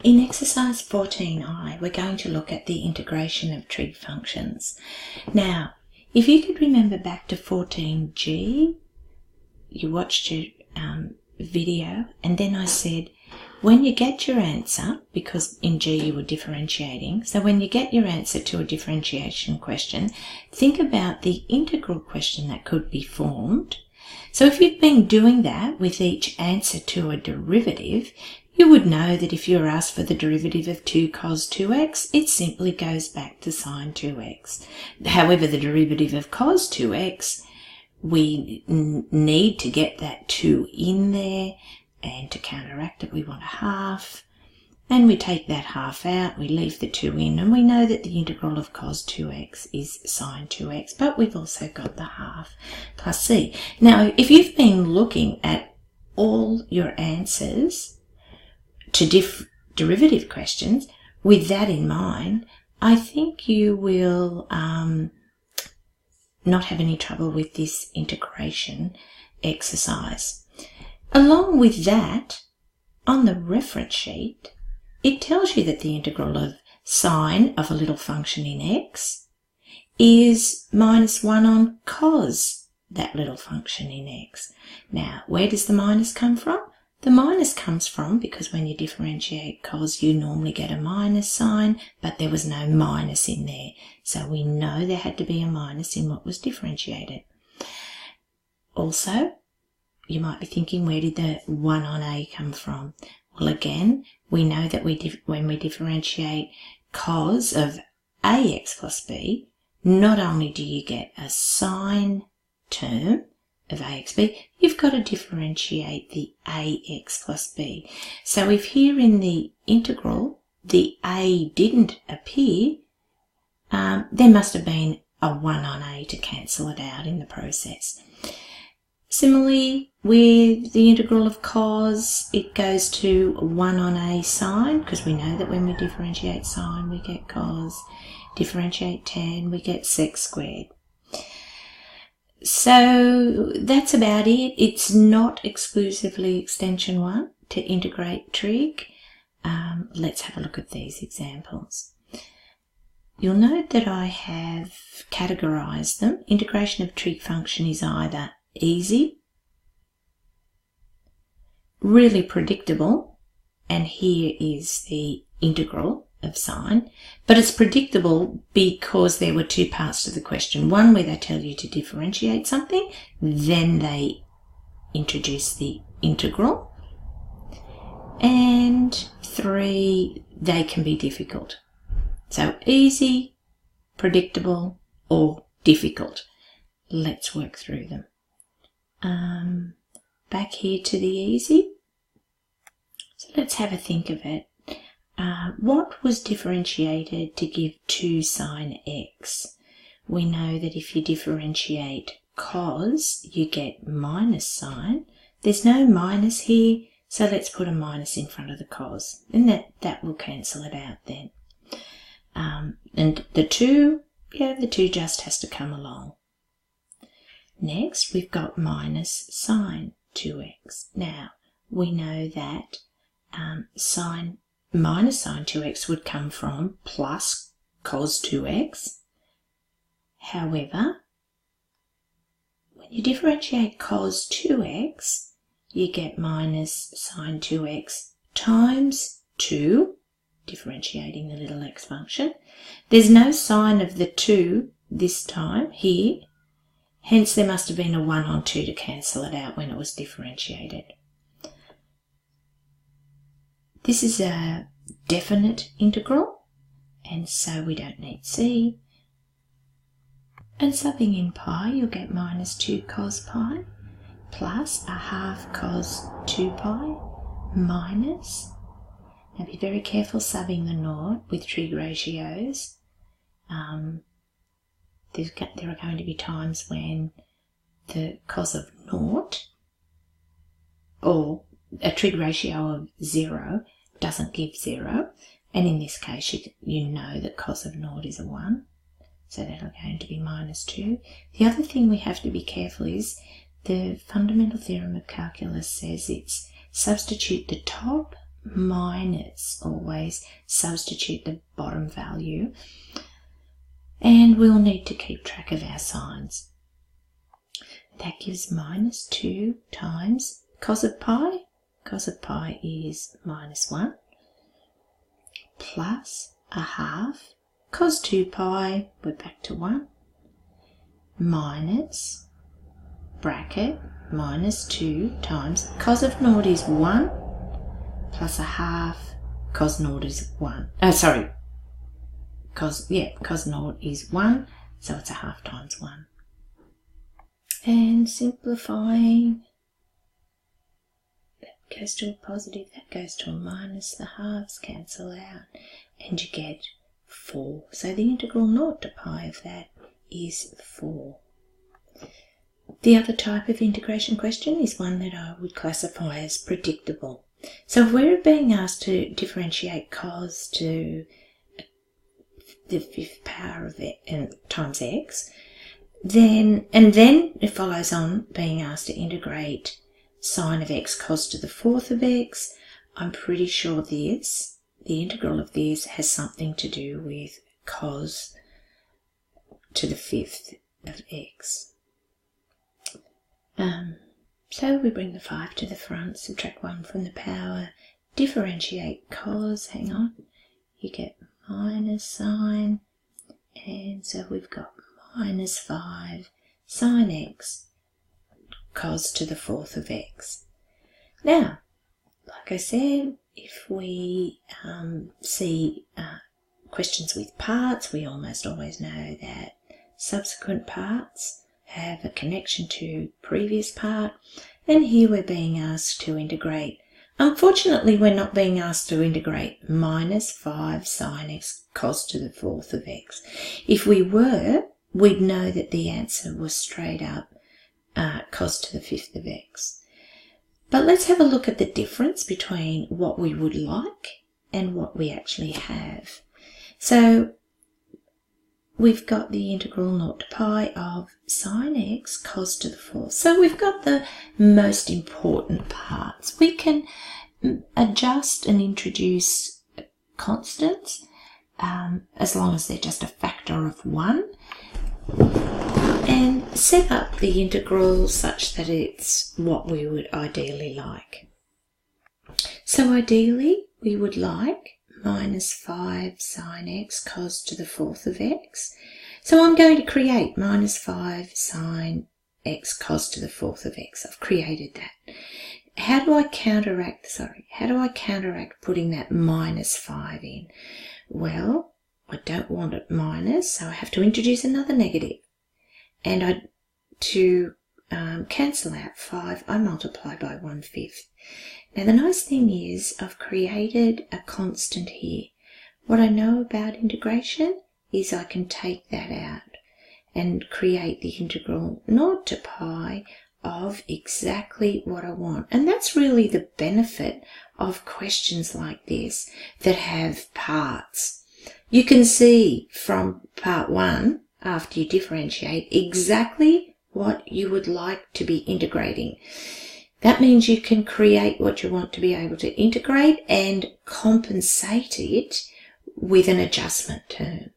In exercise 14I, we're going to look at the integration of trig functions. Now, if you could remember back to 14G, you watched your video, and then I said, when you get your answer, because in G you were differentiating, so when you get your answer to a differentiation question, think about the integral question that could be formed. So if you've been doing that with each answer to a derivative, you would know that if you're asked for the derivative of 2 cos 2x, it simply goes back to sine 2x. However, the derivative of cos 2x, we need to get that 2 in there, and to counteract it we want a half, and we take that half out, we leave the 2 in, and we know that the integral of cos 2x is sine 2x, but we've also got the half plus c. Now, if you've been looking at all your answers to derivative questions with that in mind, I think you will not have any trouble with this integration exercise. Along with that, on the reference sheet, it tells you that the integral of sine of a little function in x is minus 1 on cos that little function in x. Now, where does the minus come from? The minus comes from, because when you differentiate cos, you normally get a minus sign, but there was no minus in there. So we know there had to be a minus in what was differentiated. Also, you might be thinking, where did the 1 on a come from? Well, again, we know that when we differentiate cos of ax plus b, not only do you get a sine term of axb, you've got to differentiate the ax plus b. So if here in the integral the a didn't appear, there must have been a 1 on a to cancel it out in the process. Similarly, with the integral of cos, it goes to 1 on a sine, because we know that when we differentiate sine we get cos, differentiate tan we get sec squared. So that's about it. It's not exclusively extension 1 to integrate trig. Let's have a look at these examples. You'll note that I have categorized them. Integration of trig function is either easy, really predictable, and here is the integral of sine, but it's predictable because there were 2 parts to the question. One where they tell you to differentiate something, then they introduce the integral, and 3, they can be difficult. So easy, predictable, or difficult. Let's work through them. Back here to the easy. So let's have a think of it. What was differentiated to give 2 sine x? We know that if you differentiate cos, you get minus sine. There's no minus here, so let's put a minus in front of the cos, and that will cancel it out then. And the 2 just has to come along. Next, we've got minus sine 2x. Now, we know that minus sine 2x would come from plus cos 2x. However, when you differentiate cos 2x, you get minus sine 2x times 2, differentiating the little x function. There's no sign of the 2 this time here, hence there must have been a 1 on 2 to cancel it out when it was differentiated. This is a definite integral, and so we don't need c. And subbing in pi, you'll get minus 2 cos pi plus a half cos 2 pi minus. Now be very careful subbing the naught with trig ratios. There are going to be times when the cos of naught, or a trig ratio of 0, doesn't give 0, and in this case you know that cos of naught is a 1, so that's going to be minus 2. The other thing we have to be careful is the fundamental theorem of calculus says it's substitute the top minus, always substitute the bottom value, and we'll need to keep track of our signs. That gives minus 2 times cos of pi. Cos of pi is minus 1, plus a half cos 2 pi, we're back to 1, minus bracket minus 2 times cos of naught is 1, plus a half cos naught is 1. Cos naught is 1, so it's a half times 1. And simplifying, that goes to a positive, that goes to a minus, the halves cancel out, and you get 4. So the integral 0 to pi of that is 4. The other type of integration question is one that I would classify as predictable. So if we're being asked to differentiate cos to the 5th power of it times x, then it follows on being asked to integrate sine of x cos to the 4th of x, I'm pretty sure the integral of this has something to do with cos to the 5th of x. So we bring the 5 to the front, subtract 1 from the power, differentiate cos, hang on, you get minus sine, and so we've got minus 5 sine x cos to the 4th of x. Now, like I said, if we see questions with parts, we almost always know that subsequent parts have a connection to previous part, and here we're being asked to integrate. Unfortunately, we're not being asked to integrate minus 5 sine x cos to the 4th of x. If we were, we'd know that the answer was straight up cos to the 5th of x. But let's have a look at the difference between what we would like and what we actually have. So we've got the integral 0 to pi of sine x cos to the 4th. So we've got the most important parts. We can adjust and introduce constants as long as they're just a factor of 1, and set up the integral such that it's what we would ideally like. So ideally we would like minus 5 sine x cos to the 4th of x. So I'm going to create minus 5 sine x cos to the 4th of x. I've created that. How do I counteract putting that minus 5 in? Well, I don't want it minus, so I have to introduce another negative. And to cancel out 5, I multiply by 1/5. Now the nice thing is I've created a constant here. What I know about integration is I can take that out and create the integral 0 to pi of exactly what I want. And that's really the benefit of questions like this that have parts. You can see from part 1, after you differentiate, exactly what you would like to be integrating. That means you can create what you want to be able to integrate and compensate it with an adjustment term.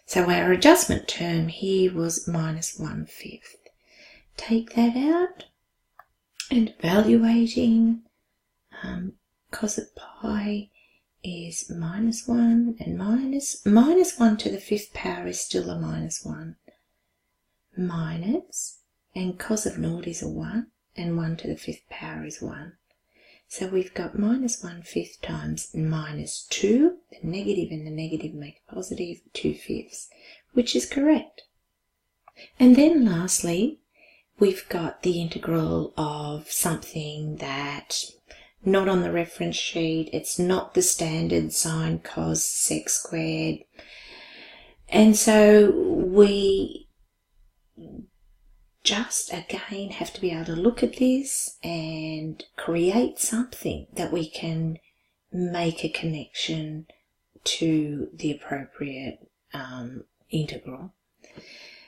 So our adjustment term here was minus 1/5. Take that out, and evaluating cos of pi is minus 1, and minus 1 to the 5th power is still a minus 1. Minus, and cos of naught is a 1, and 1 to the 5th power is 1. So we've got minus 1/5 times minus 2, the negative and the negative make a positive, 2/5, which is correct. And then lastly, we've got the integral of something that not on the reference sheet, it's not the standard sine cos sec squared. And so we just again have to be able to look at this and create something that we can make a connection to the appropriate integral.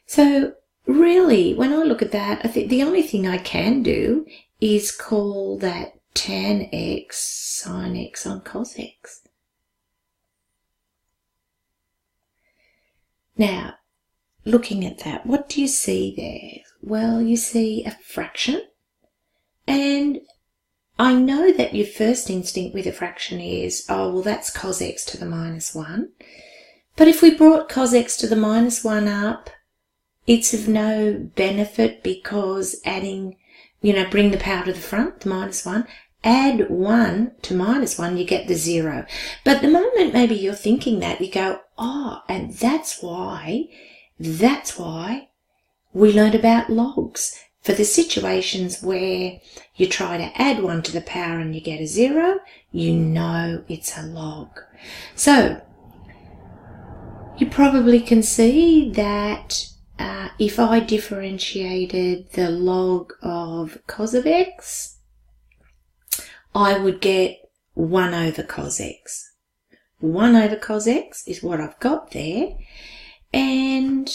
So really, when I look at that, I think the only thing I can do is call that tan x sine x on cos x. Now, looking at that, what do you see there? Well, you see a fraction, and I know that your first instinct with a fraction is, oh, well, that's cos x to the minus 1. But if we brought cos x to the minus 1 up, it's of no benefit because adding, bring the power to the front, the minus 1, add 1 to minus 1, you get the 0. But the moment maybe you're thinking that, you go, oh, and that's why we learned about logs. For the situations where you try to add 1 to the power and you get a 0, you know it's a log. So you probably can see that if I differentiated the log of cos of x, I would get 1 over cos x. 1 over cos x is what I've got there. And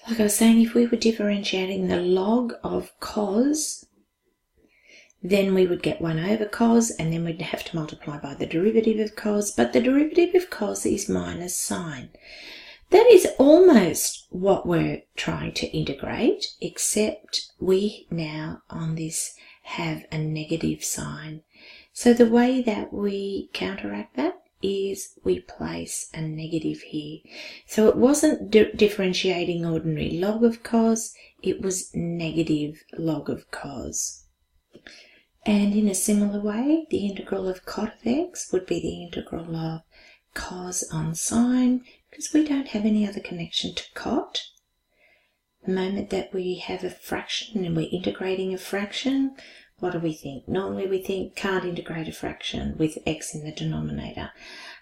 like I was saying, if we were differentiating the log of cos, then we would get 1 over cos, and then we'd have to multiply by the derivative of cos, but the derivative of cos is minus sine. That is almost what we're trying to integrate, except we now on this have a negative sign. So the way that we counteract that is we place a negative here. So it wasn't differentiating ordinary log of cos, it was negative log of cos. And in a similar way, the integral of cot of x would be the integral of cos on sine, because we don't have any other connection to cot. The moment that we have a fraction and we're integrating a fraction, what do we think? Normally we think can't integrate a fraction with x in the denominator.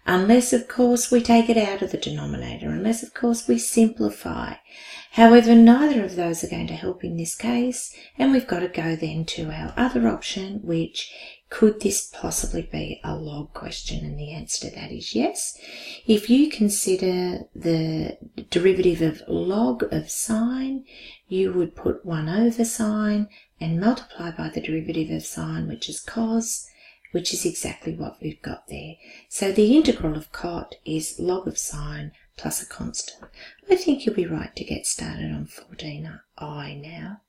Unless, of course, we take it out of the denominator. Unless, of course, we simplify. However, neither of those are going to help in this case. And we've got to go then to our other option, which could this possibly be a log question? And the answer to that is yes. If you consider the derivative of log of sine, you would put 1 over sine and multiply by the derivative of sine, which is cos, which is exactly what we've got there. So the integral of cot is log of sine plus a constant. I think you'll be right to get started on 14i now.